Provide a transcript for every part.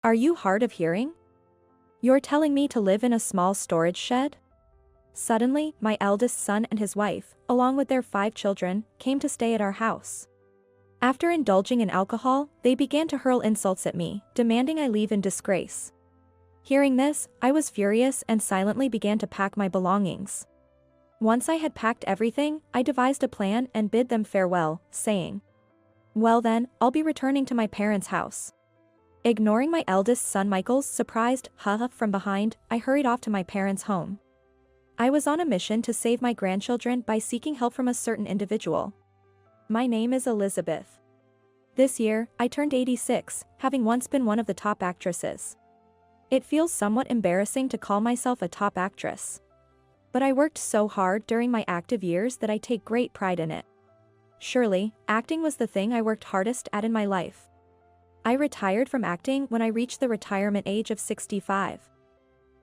Are you hard of hearing? You're telling me to live in a small storage shed? Suddenly, my eldest son and his wife, along with their 5 children, came to stay at our house. After indulging in alcohol, they began to hurl insults at me, demanding I leave in disgrace. Hearing this, I was furious and silently began to pack my belongings. Once I had packed everything, I devised a plan and bid them farewell, saying, "Well then, I'll be returning to my parents' house." Ignoring my eldest son Michael's surprised "haha" from behind, I hurried off to my parents' home. I was on a mission to save my grandchildren by seeking help from a certain individual. My name is Elizabeth. This year, I turned 86, having once been one of the top actresses. It feels somewhat embarrassing to call myself a top actress. But I worked so hard during my active years that I take great pride in it. Surely, acting was the thing I worked hardest at in my life. I retired from acting when I reached the retirement age of 65.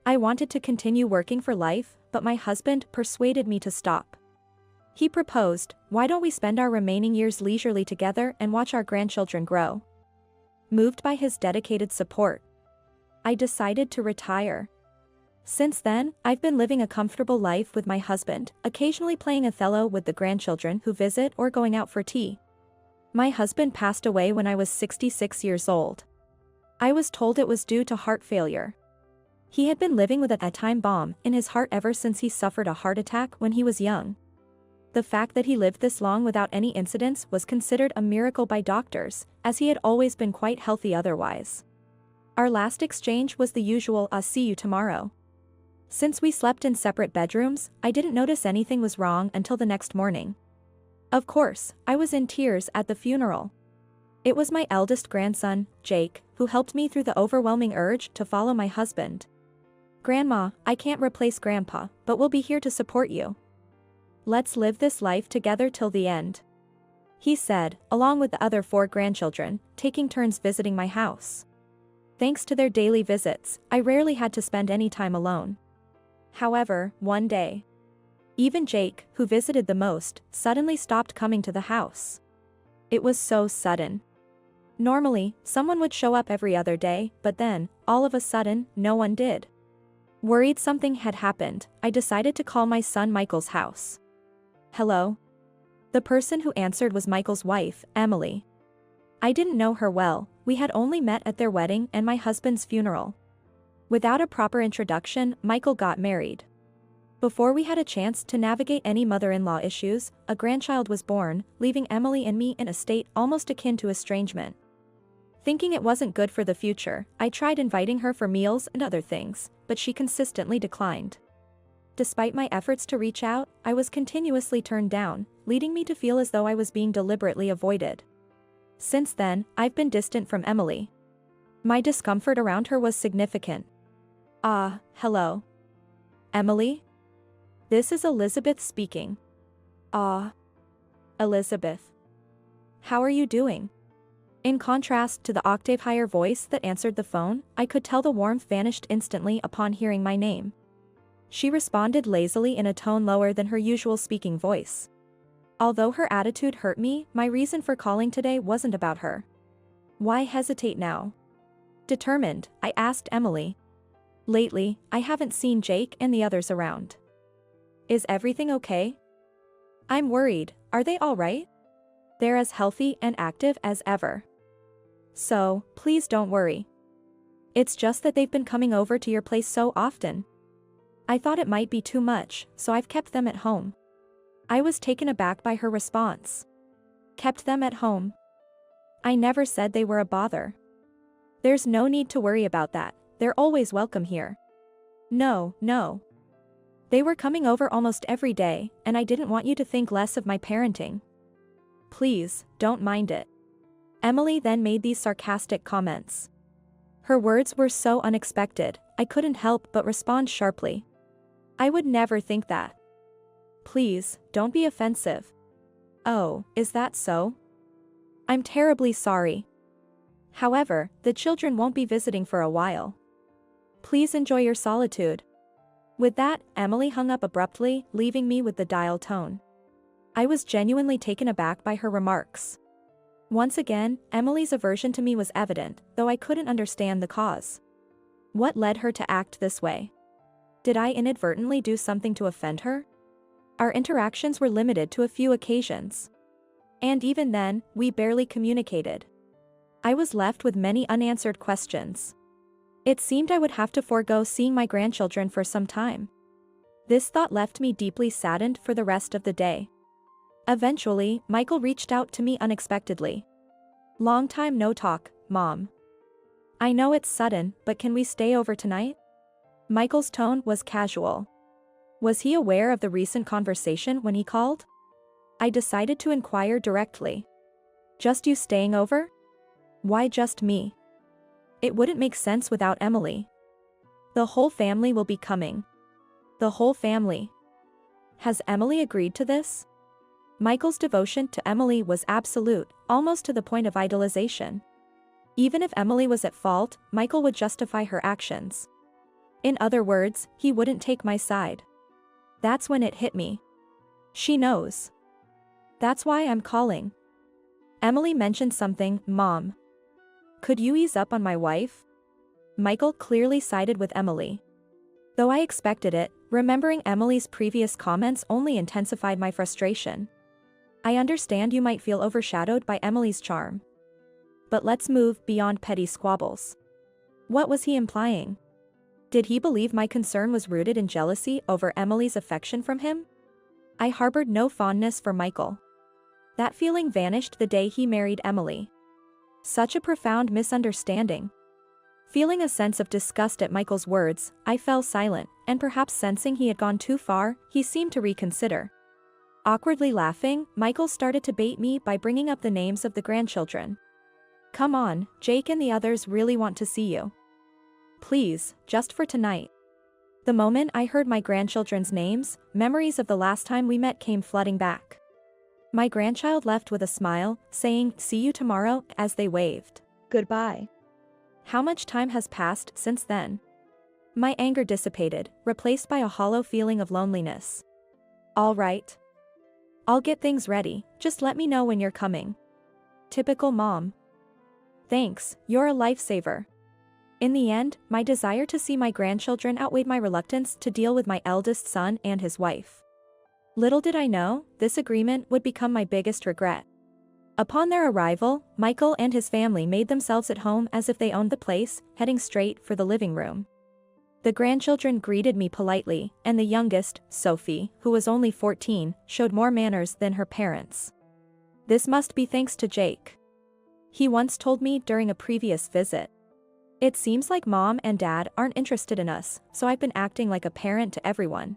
I wanted to continue working for life, but my husband persuaded me to stop. He proposed, "Why don't we spend our remaining years leisurely together and watch our grandchildren grow?" Moved by his dedicated support, I decided to retire. Since then, I've been living a comfortable life with my husband, occasionally playing Othello with the grandchildren who visit or going out for tea. My husband passed away when I was 66 years old. I was told it was due to heart failure. He had been living with a time bomb in his heart ever since he suffered a heart attack when he was young. The fact that he lived this long without any incidents was considered a miracle by doctors, as he had always been quite healthy otherwise. Our last exchange was the usual "I'll see you tomorrow." Since we slept in separate bedrooms, I didn't notice anything was wrong until the next morning. Of course, I was in tears at the funeral. It was my eldest grandson, Jake, who helped me through the overwhelming urge to follow my husband. "Grandma, I can't replace Grandpa, but we'll be here to support you. Let's live this life together till the end," he said, along with the other 4 grandchildren, taking turns visiting my house. Thanks to their daily visits, I rarely had to spend any time alone. However, one day, even Jake, who visited the most, suddenly stopped coming to the house. It was so sudden. Normally, someone would show up every other day, but then, all of a sudden, no one did. Worried something had happened, I decided to call my son Michael's house. "Hello?" The person who answered was Michael's wife, Emily. I didn't know her well, we had only met at their wedding and my husband's funeral. Without a proper introduction, Michael got married. Before we had a chance to navigate any mother-in-law issues, a grandchild was born, leaving Emily and me in a state almost akin to estrangement. Thinking it wasn't good for the future, I tried inviting her for meals and other things, but she consistently declined. Despite my efforts to reach out, I was continuously turned down, leading me to feel as though I was being deliberately avoided. Since then, I've been distant from Emily. My discomfort around her was significant. Hello. Emily? This is Elizabeth speaking. Elizabeth. How are you doing? In contrast to the octave higher voice that answered the phone, I could tell the warmth vanished instantly upon hearing my name. She responded lazily in a tone lower than her usual speaking voice. Although her attitude hurt me, my reason for calling today wasn't about her. Why hesitate now? Determined, I asked Emily. Lately, I haven't seen Jake and the others around. Is everything okay? I'm worried, are they all right? They're as healthy and active as ever. So, please don't worry. It's just that they've been coming over to your place so often. I thought it might be too much, so I've kept them at home. I was taken aback by her response. Kept them at home? I never said they were a bother. There's no need to worry about that, they're always welcome here. No. They were coming over almost every day, and I didn't want you to think less of my parenting. Please, don't mind it. Emily then made these sarcastic comments. Her words were so unexpected, I couldn't help but respond sharply. I would never think that. Please, don't be offensive. Oh, is that so? I'm terribly sorry. However, the children won't be visiting for a while. Please enjoy your solitude. With that, Emily hung up abruptly, leaving me with the dial tone. I was genuinely taken aback by her remarks. Once again, Emily's aversion to me was evident, though I couldn't understand the cause. What led her to act this way? Did I inadvertently do something to offend her? Our interactions were limited to a few occasions. And even then, we barely communicated. I was left with many unanswered questions. It seemed I would have to forego seeing my grandchildren for some time. This thought left me deeply saddened for the rest of the day. Eventually, Michael reached out to me unexpectedly. "Long time no talk, Mom. I know it's sudden, but can we stay over tonight?" Michael's tone was casual. Was he aware of the recent conversation when he called? I decided to inquire directly. "Just you staying over? Why just me? It wouldn't make sense without Emily. The whole family will be coming." "The whole family? Has Emily agreed to this?" Michael's devotion to Emily was absolute, almost to the point of idolization. Even if Emily was at fault, Michael would justify her actions. In other words, he wouldn't take my side. That's when it hit me. She knows. That's why I'm calling. "Emily mentioned something, Mom. Could you ease up on my wife?" Michael clearly sided with Emily. Though I expected it, remembering Emily's previous comments only intensified my frustration. I understand you might feel overshadowed by Emily's charm. But let's move beyond petty squabbles. What was he implying? Did he believe my concern was rooted in jealousy over Emily's affection from him? I harbored no fondness for Michael. That feeling vanished the day he married Emily. Such a profound misunderstanding. Feeling a sense of disgust at Michael's words, I fell silent, and perhaps sensing he had gone too far, he seemed to reconsider. Awkwardly laughing, Michael started to bait me by bringing up the names of the grandchildren. "Come on, Jake and the others really want to see you. Please, just for tonight." The moment I heard my grandchildren's names, memories of the last time we met came flooding back. My grandchild left with a smile, saying, "See you tomorrow," as they waved goodbye. How much time has passed since then? My anger dissipated, replaced by a hollow feeling of loneliness. "All right. I'll get things ready, just let me know when you're coming." Typical mom. Thanks, you're a lifesaver. In the end, my desire to see my grandchildren outweighed my reluctance to deal with my eldest son and his wife. Little did I know, this agreement would become my biggest regret. Upon their arrival, Michael and his family made themselves at home as if they owned the place, heading straight for the living room. The grandchildren greeted me politely, and the youngest, Sophie, who was only 14, showed more manners than her parents. This must be thanks to Jake. He once told me during a previous visit. "It seems like Mom and Dad aren't interested in us, so I've been acting like a parent to everyone."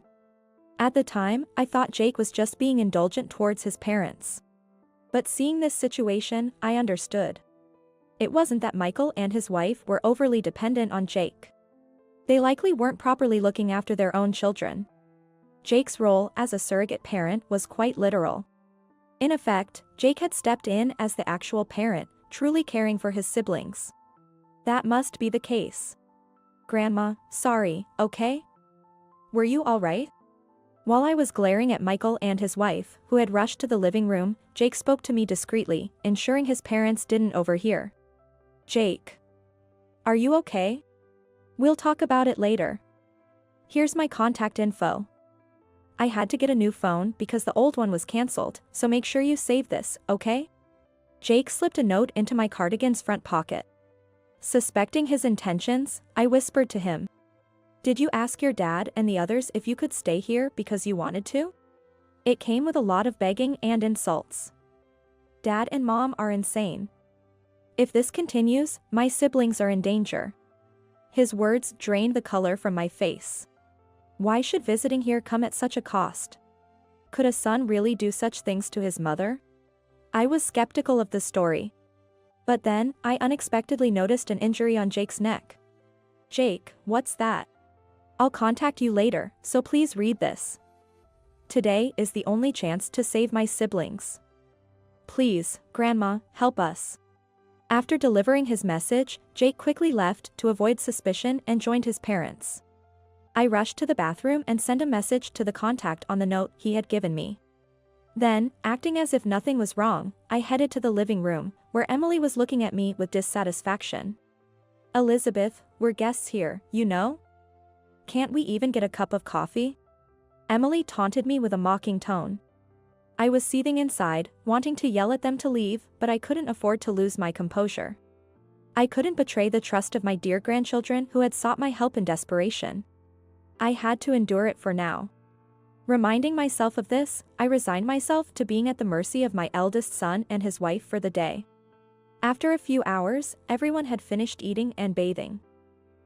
At the time, I thought Jake was just being indulgent towards his parents. But seeing this situation, I understood. It wasn't that Michael and his wife were overly dependent on Jake. They likely weren't properly looking after their own children. Jake's role as a surrogate parent was quite literal. In effect, Jake had stepped in as the actual parent, truly caring for his siblings. That must be the case. "Grandma, sorry, okay? Were you all right?" While I was glaring at Michael and his wife, who had rushed to the living room, Jake spoke to me discreetly, ensuring his parents didn't overhear. "Jake. Are you okay? We'll talk about it later. Here's my contact info. I had to get a new phone because the old one was cancelled, so make sure you save this, okay?" Jake slipped a note into my cardigan's front pocket. Suspecting his intentions, I whispered to him. "Did you ask your dad and the others if you could stay here because you wanted to?" It came with a lot of begging and insults. "Dad and Mom are insane. If this continues, my siblings are in danger." His words drained the color from my face. Why should visiting here come at such a cost? Could a son really do such things to his mother? I was skeptical of the story. But then, I unexpectedly noticed an injury on Jake's neck. "Jake, what's that? I'll contact you later, so please read this. Today is the only chance to save my siblings. Please, Grandma, help us." After delivering his message, Jake quickly left to avoid suspicion and joined his parents. I rushed to the bathroom and sent a message to the contact on the note he had given me. Then, acting as if nothing was wrong, I headed to the living room, where Emily was looking at me with dissatisfaction. "Elizabeth, we're guests here, you know? Can't we even get a cup of coffee?" Emily taunted me with a mocking tone. I was seething inside, wanting to yell at them to leave, but I couldn't afford to lose my composure. I couldn't betray the trust of my dear grandchildren who had sought my help in desperation. I had to endure it for now. Reminding myself of this, I resigned myself to being at the mercy of my eldest son and his wife for the day. After a few hours, everyone had finished eating and bathing.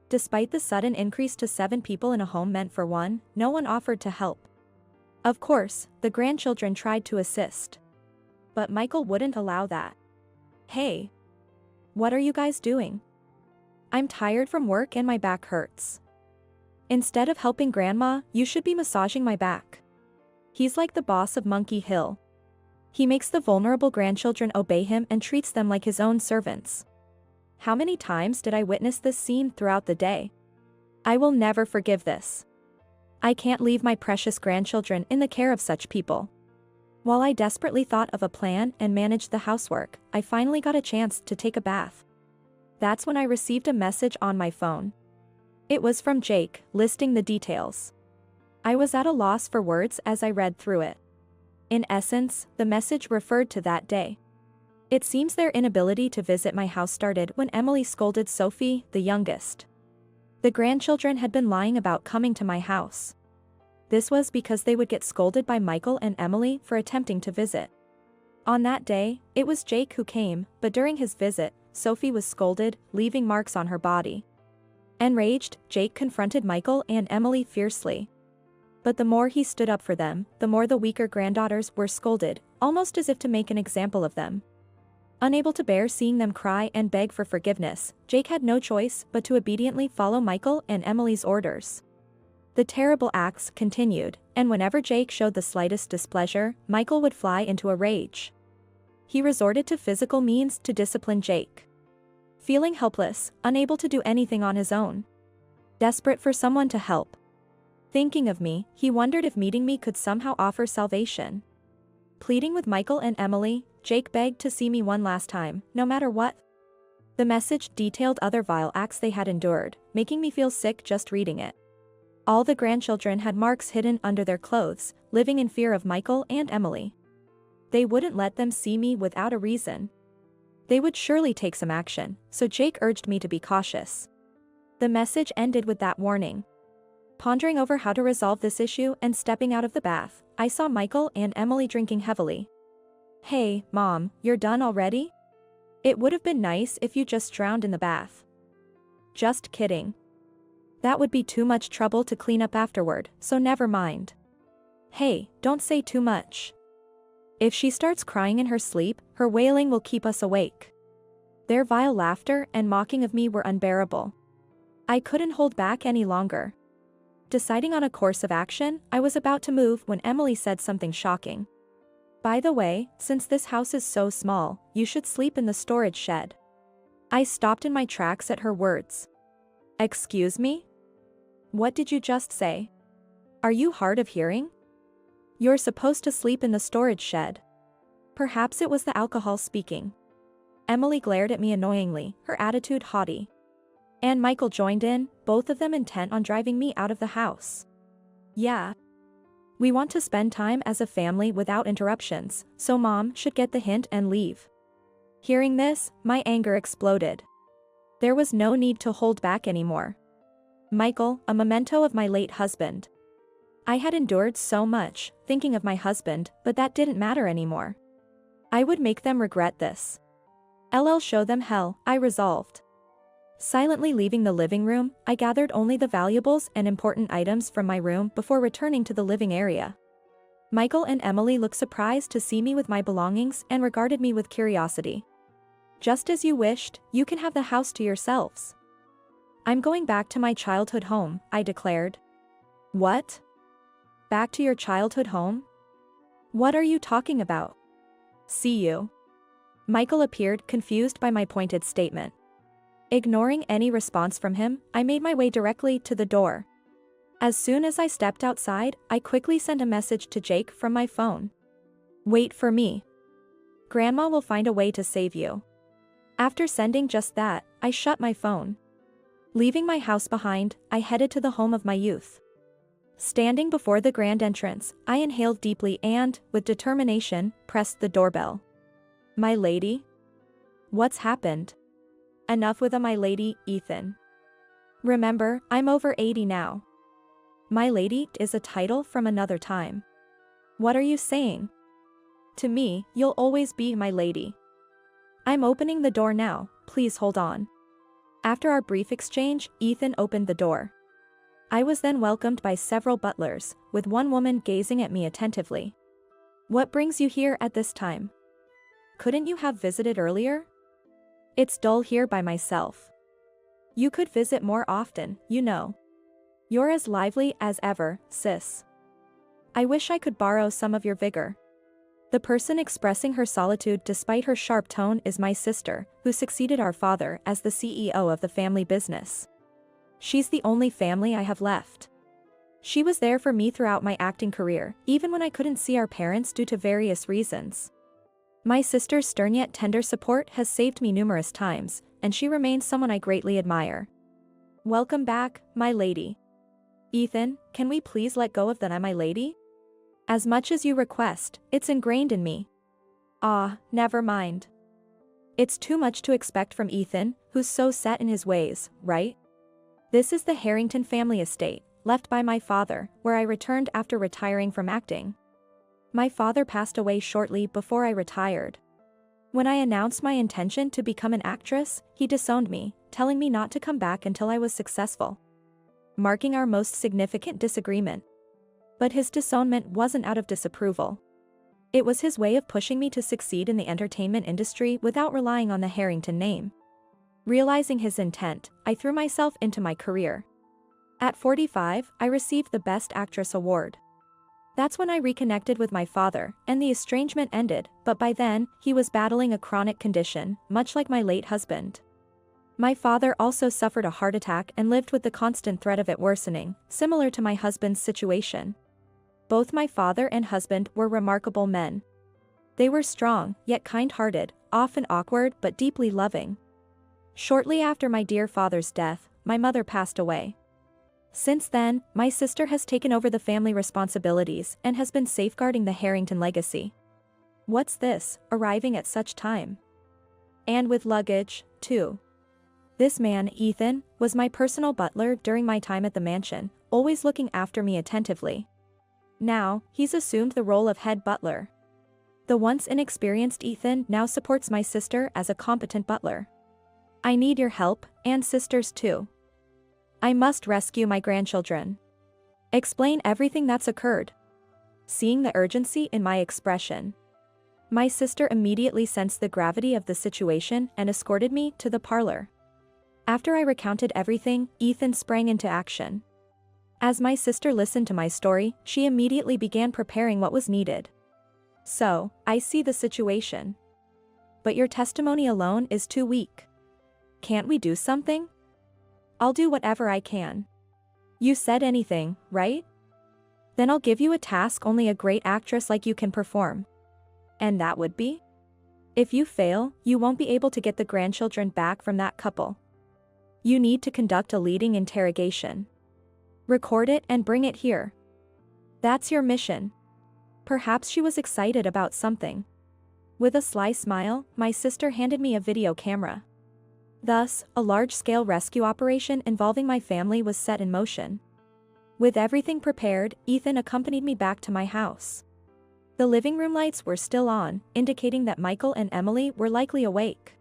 Despite the sudden increase to 7 people in a home meant for one, no one offered to help. Of course, the grandchildren tried to assist. But Michael wouldn't allow that. "Hey. What are you guys doing? I'm tired from work and my back hurts. Instead of helping Grandma, you should be massaging my back. He's like the boss of Monkey Hill. He makes the vulnerable grandchildren obey him and treats them like his own servants." How many times did I witness this scene throughout the day? I will never forgive this. I can't leave my precious grandchildren in the care of such people. While I desperately thought of a plan and managed the housework, I finally got a chance to take a bath. That's when I received a message on my phone. It was from Jake, listing the details. I was at a loss for words as I read through it. In essence, the message referred to that day. It seems their inability to visit my house started when Emily scolded Sophie, the youngest. The grandchildren had been lying about coming to my house. This was because they would get scolded by Michael and Emily for attempting to visit. On that day, it was Jake who came, but during his visit, Sophie was scolded, leaving marks on her body. Enraged, Jake confronted Michael and Emily fiercely. But the more he stood up for them, the more the weaker granddaughters were scolded, almost as if to make an example of them. Unable to bear seeing them cry and beg for forgiveness, Jake had no choice but to obediently follow Michael and Emily's orders. The terrible acts continued, and whenever Jake showed the slightest displeasure, Michael would fly into a rage. He resorted to physical means to discipline Jake. Feeling helpless, unable to do anything on his own. Desperate for someone to help. Thinking of me, he wondered if meeting me could somehow offer salvation. Pleading with Michael and Emily, Jake begged to see me one last time, no matter what. The message detailed other vile acts they had endured, making me feel sick just reading it. All the grandchildren had marks hidden under their clothes, living in fear of Michael and Emily. They wouldn't let them see me without a reason. They would surely take some action, so Jake urged me to be cautious. The message ended with that warning. Pondering over how to resolve this issue and stepping out of the bath, I saw Michael and Emily drinking heavily. "Hey, Mom, you're done already? It would have been nice if you just drowned in the bath." "Just kidding. That would be too much trouble to clean up afterward, so never mind." "Hey, don't say too much. If she starts crying in her sleep, her wailing will keep us awake." Their vile laughter and mocking of me were unbearable. I couldn't hold back any longer. Deciding on a course of action, I was about to move when Emily said something shocking. "By the way, since this house is so small, you should sleep in the storage shed." I stopped in my tracks at her words. "Excuse me? What did you just say? Are you hard of hearing? You're supposed to sleep in the storage shed." Perhaps it was the alcohol speaking. Emily glared at me annoyingly, her attitude haughty. And Michael joined in, both of them intent on driving me out of the house. "Yeah. We want to spend time as a family without interruptions, so Mom should get the hint and leave." Hearing this, my anger exploded. There was no need to hold back anymore. Michael, a memento of my late husband. I had endured so much, thinking of my husband, but that didn't matter anymore. I would make them regret this. LL show them hell, I resolved. Silently leaving the living room, I gathered only the valuables and important items from my room before returning to the living area. Michael and Emily looked surprised to see me with my belongings and regarded me with curiosity. "Just as you wished, you can have the house to yourselves." "I'm going back to my childhood home," I declared. "What? Back to your childhood home? What are you talking about?" "See you." Michael appeared confused by my pointed statement. Ignoring any response from him, I made my way directly to the door. As soon as I stepped outside, I quickly sent a message to Jake from my phone. "Wait for me. Grandma will find a way to save you." After sending just that, I shut my phone. Leaving my house behind, I headed to the home of my youth. Standing before the grand entrance, I inhaled deeply and, with determination, pressed the doorbell. My lady? What's happened? Enough with a my lady, Ethan. Remember, I'm over 80 now. My lady is a title from another time. What are you saying? To me, you'll always be my lady. I'm opening the door now, please hold on. After our brief exchange, Ethan opened the door. I was then welcomed by several butlers, with one woman gazing at me attentively. What brings you here at this time? Couldn't you have visited earlier? It's dull here by myself. You could visit more often, you know. You're as lively as ever, sis. I wish I could borrow some of your vigor. The person expressing her solitude despite her sharp tone is my sister, who succeeded our father as the CEO of the family business. She's the only family I have left. She was there for me throughout my acting career, even when I couldn't see our parents due to various reasons. My sister's stern yet tender support has saved me numerous times, and she remains someone I greatly admire. Welcome back, my lady. Ethan, can we please let go of the my lady? As much as you request, it's ingrained in me. Ah, never mind. It's too much to expect from Ethan, who's so set in his ways, right? This is the Harrington family estate, left by my father, where I returned after retiring from acting. My father passed away shortly before I retired. When I announced my intention to become an actress, he disowned me, telling me not to come back until I was successful, marking our most significant disagreement. But his disownment wasn't out of disapproval. It was his way of pushing me to succeed in the entertainment industry without relying on the Harrington name. Realizing his intent, I threw myself into my career. At 45, I received the Best Actress award. That's when I reconnected with my father, and the estrangement ended, but by then, he was battling a chronic condition, much like my late husband. My father also suffered a heart attack and lived with the constant threat of it worsening, similar to my husband's situation. Both my father and husband were remarkable men. They were strong, yet kind-hearted, often awkward but deeply loving. Shortly after my dear father's death, my mother passed away. Since then, my sister has taken over the family responsibilities and has been safeguarding the Harrington legacy. What's this, arriving at such time? And with luggage, too. This man, Ethan, was my personal butler during my time at the mansion, always looking after me attentively. Now, he's assumed the role of head butler. The once inexperienced Ethan now supports my sister as a competent butler. I need your help, and sisters too. I must rescue my grandchildren. Explain everything that's occurred. Seeing the urgency in my expression, my sister immediately sensed the gravity of the situation and escorted me to the parlor. After I recounted everything, Ethan sprang into action. As my sister listened to my story, she immediately began preparing what was needed. So, I see the situation. But your testimony alone is too weak. Can't we do something? I'll do whatever I can. You said anything, right? Then I'll give you a task only a great actress like you can perform. And that would be? If you fail, you won't be able to get the grandchildren back from that couple. You need to conduct a leading interrogation. Record it and bring it here. That's your mission. Perhaps she was excited about something. With a sly smile, my sister handed me a video camera. Thus, a large-scale rescue operation involving my family was set in motion. With everything prepared, Ethan accompanied me back to my house. The living room lights were still on, indicating that Michael and Emily were likely awake.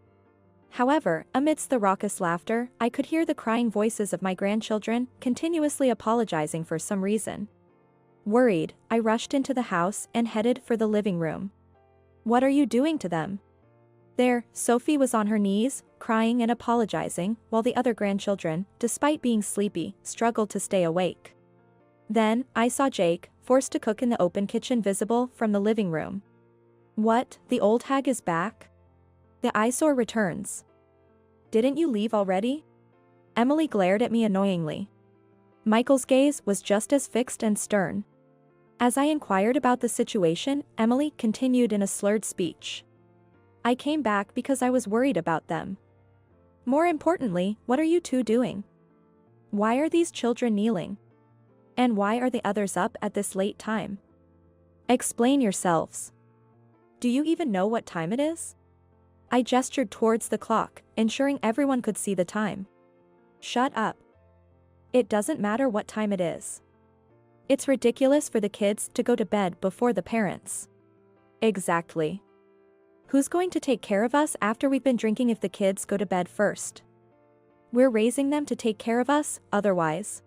However, amidst the raucous laughter, I could hear the crying voices of my grandchildren, continuously apologizing for some reason. Worried, I rushed into the house and headed for the living room. What are you doing to them? There, Sophie was on her knees, crying and apologizing, while the other grandchildren, despite being sleepy, struggled to stay awake. Then, I saw Jake, forced to cook in the open kitchen visible from the living room. What, the old hag is back? The eyesore returns. Didn't you leave already? Emily glared at me annoyingly. Michael's gaze was just as fixed and stern. As I inquired about the situation, Emily continued in a slurred speech. I came back because I was worried about them. More importantly, what are you two doing? Why are these children kneeling? And why are the others up at this late time? Explain yourselves. Do you even know what time it is? I gestured towards the clock, ensuring everyone could see the time. Shut up. It doesn't matter what time it is. It's ridiculous for the kids to go to bed before the parents. Exactly. Who's going to take care of us after we've been drinking if the kids go to bed first? We're raising them to take care of us, otherwise.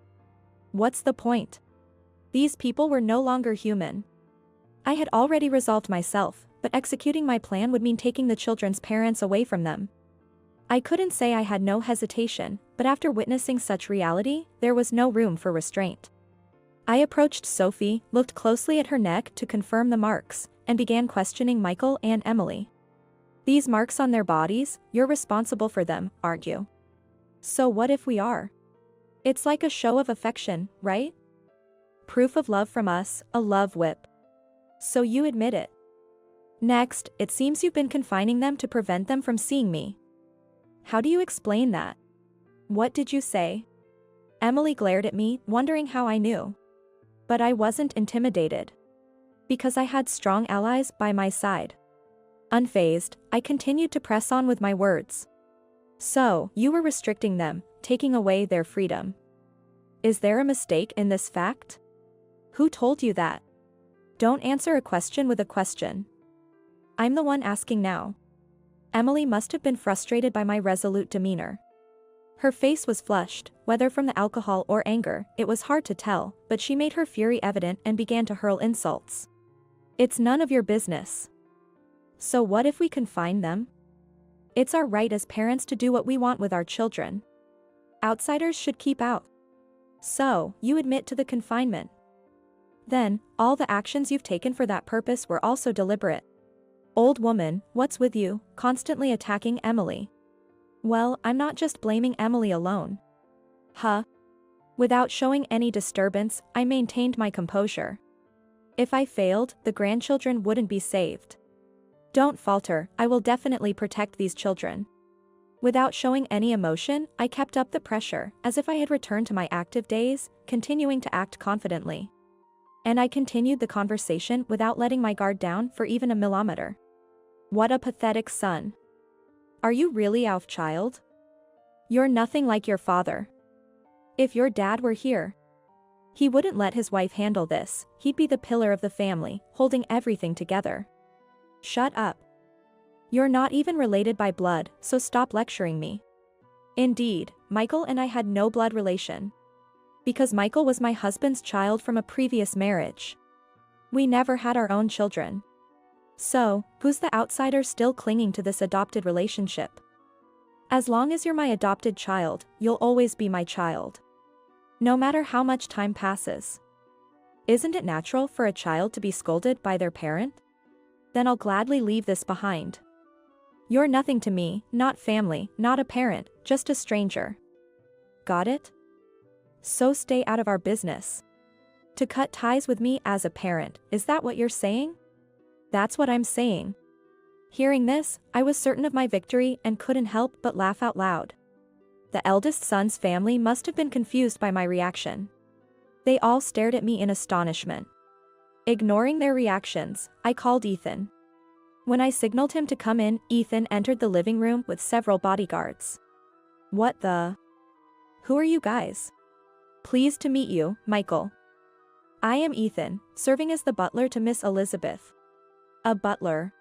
What's the point? These people were no longer human. I had already resolved myself, but executing my plan would mean taking the children's parents away from them. I couldn't say I had no hesitation, but after witnessing such reality, there was no room for restraint. I approached Sophie, looked closely at her neck to confirm the marks, and began questioning Michael and Emily. These marks on their bodies, you're responsible for them, aren't you? So what if we are? It's like a show of affection, right? Proof of love from us, a love whip. So you admit it. Next, it seems you've been confining them to prevent them from seeing me. How do you explain that? What did you say? Emily glared at me, wondering how I knew. But I wasn't intimidated. Because I had strong allies by my side. Unfazed, I continued to press on with my words. So, you were restricting them, taking away their freedom. Is there a mistake in this fact? Who told you that? Don't answer a question with a question. I'm the one asking now. Emily must have been frustrated by my resolute demeanor. Her face was flushed, whether from the alcohol or anger, it was hard to tell, but she made her fury evident and began to hurl insults. It's none of your business. So what if we confine them? It's our right as parents to do what we want with our children. Outsiders should keep out. So, you admit to the confinement. Then, all the actions you've taken for that purpose were also deliberate. Old woman, what's with you, constantly attacking Emily? Well, I'm not just blaming Emily alone. Huh? Without showing any disturbance, I maintained my composure. If I failed, the grandchildren wouldn't be saved. Don't falter, I will definitely protect these children. Without showing any emotion, I kept up the pressure, as if I had returned to my active days, continuing to act confidently. And I continued the conversation without letting my guard down for even a millimeter. What a pathetic son. Are you really our child? You're nothing like your father. If your dad were here, he wouldn't let his wife handle this, he'd be the pillar of the family, holding everything together. Shut up. You're not even related by blood, so stop lecturing me. Indeed, Michael and I had no blood relation. Because Michael was my husband's child from a previous marriage. We never had our own children. So, who's the outsider still clinging to this adopted relationship? As long as you're my adopted child, you'll always be my child. No matter how much time passes. Isn't it natural for a child to be scolded by their parent? Then I'll gladly leave this behind. You're nothing to me, not family, not a parent, just a stranger. Got it? So stay out of our business. To cut ties with me as a parent, is that what you're saying? That's what I'm saying. Hearing this, I was certain of my victory and couldn't help but laugh out loud. The eldest son's family must have been confused by my reaction. They all stared at me in astonishment. Ignoring their reactions, I called Ethan. When I signaled him to come in, Ethan entered the living room with several bodyguards. What the? Who are you guys? Pleased to meet you, Michael. I am Ethan, serving as the butler to Miss Elizabeth. A butler?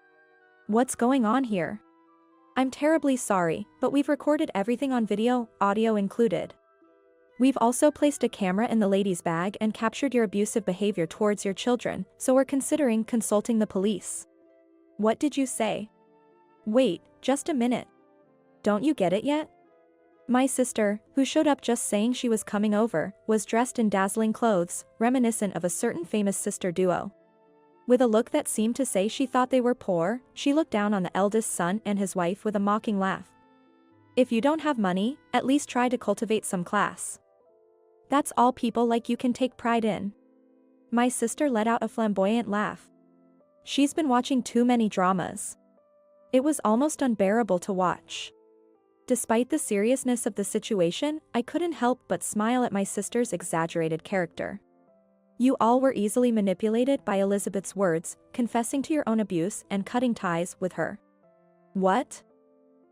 What's going on here? I'm terribly sorry, but we've recorded everything on video, audio included. We've also placed a camera in the lady's bag and captured your abusive behavior towards your children, so we're considering consulting the police. What did you say? Wait, just a minute. Don't you get it yet? My sister, who showed up just saying she was coming over, was dressed in dazzling clothes, reminiscent of a certain famous sister duo. With a look that seemed to say she thought they were poor, she looked down on the eldest son and his wife with a mocking laugh. If you don't have money, at least try to cultivate some class. That's all people like you can take pride in. My sister let out a flamboyant laugh. She's been watching too many dramas. It was almost unbearable to watch. Despite the seriousness of the situation, I couldn't help but smile at my sister's exaggerated character. You all were easily manipulated by Elizabeth's words, confessing to your own abuse and cutting ties with her. What?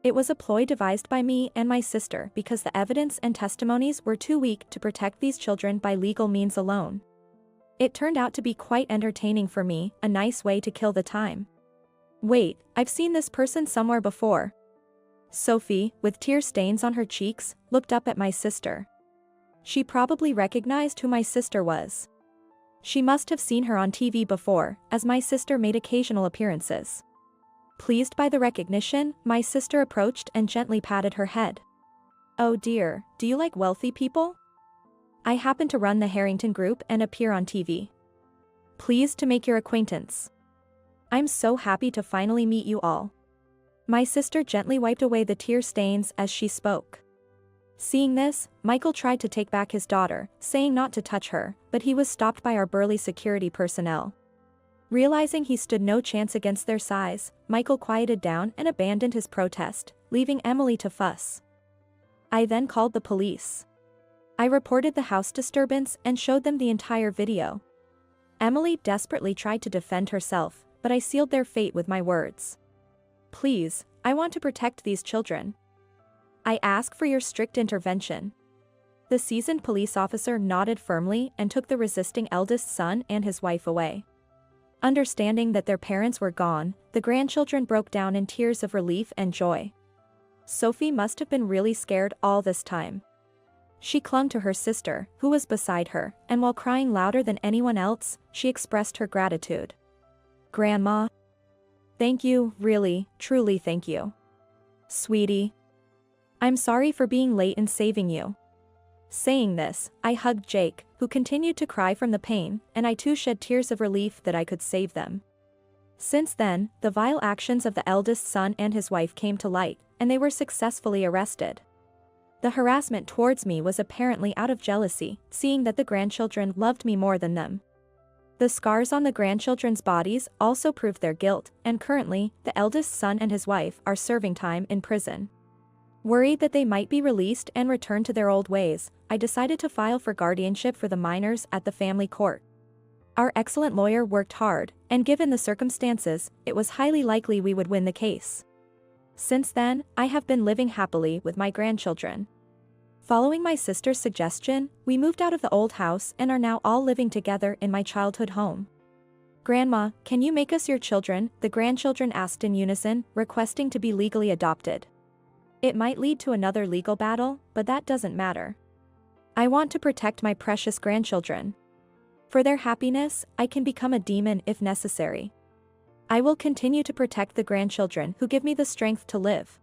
It was a ploy devised by me and my sister because the evidence and testimonies were too weak to protect these children by legal means alone. It turned out to be quite entertaining for me, a nice way to kill the time. Wait, I've seen this person somewhere before. Sophie, with tear stains on her cheeks, looked up at my sister. She probably recognized who my sister was. She must have seen her on TV before, as my sister made occasional appearances. Pleased by the recognition, my sister approached and gently patted her head. Oh dear, do you like wealthy people? I happen to run the Harrington Group and appear on TV. Pleased to make your acquaintance. I'm so happy to finally meet you all. My sister gently wiped away the tear stains as she spoke. Seeing this, Michael tried to take back his daughter, saying not to touch her, but he was stopped by our burly security personnel. Realizing he stood no chance against their size, Michael quieted down and abandoned his protest, leaving Emily to fuss. I then called the police. I reported the house disturbance and showed them the entire video. Emily desperately tried to defend herself, but I sealed their fate with my words. Please, I want to protect these children. I ask for your strict intervention. The seasoned police officer nodded firmly and took the resisting eldest son and his wife away. Understanding that their parents were gone, the grandchildren broke down in tears of relief and joy. Sophie must have been really scared all this time. She clung to her sister, who was beside her, and while crying louder than anyone else, she expressed her gratitude. Grandma. Thank you, really, truly thank you. Sweetie. I'm sorry for being late in saving you. Saying this, I hugged Jake, who continued to cry from the pain, and I too shed tears of relief that I could save them. Since then, the vile actions of the eldest son and his wife came to light, and they were successfully arrested. The harassment towards me was apparently out of jealousy, seeing that the grandchildren loved me more than them. The scars on the grandchildren's bodies also proved their guilt, and currently, the eldest son and his wife are serving time in prison. Worried that they might be released and return to their old ways, I decided to file for guardianship for the minors at the family court. Our excellent lawyer worked hard, and given the circumstances, it was highly likely we would win the case. Since then, I have been living happily with my grandchildren. Following my sister's suggestion, we moved out of the old house and are now all living together in my childhood home. Grandma, can you make us your children? The grandchildren asked in unison, requesting to be legally adopted. It might lead to another legal battle, but that doesn't matter. I want to protect my precious grandchildren. For their happiness, I can become a demon if necessary. I will continue to protect the grandchildren who give me the strength to live.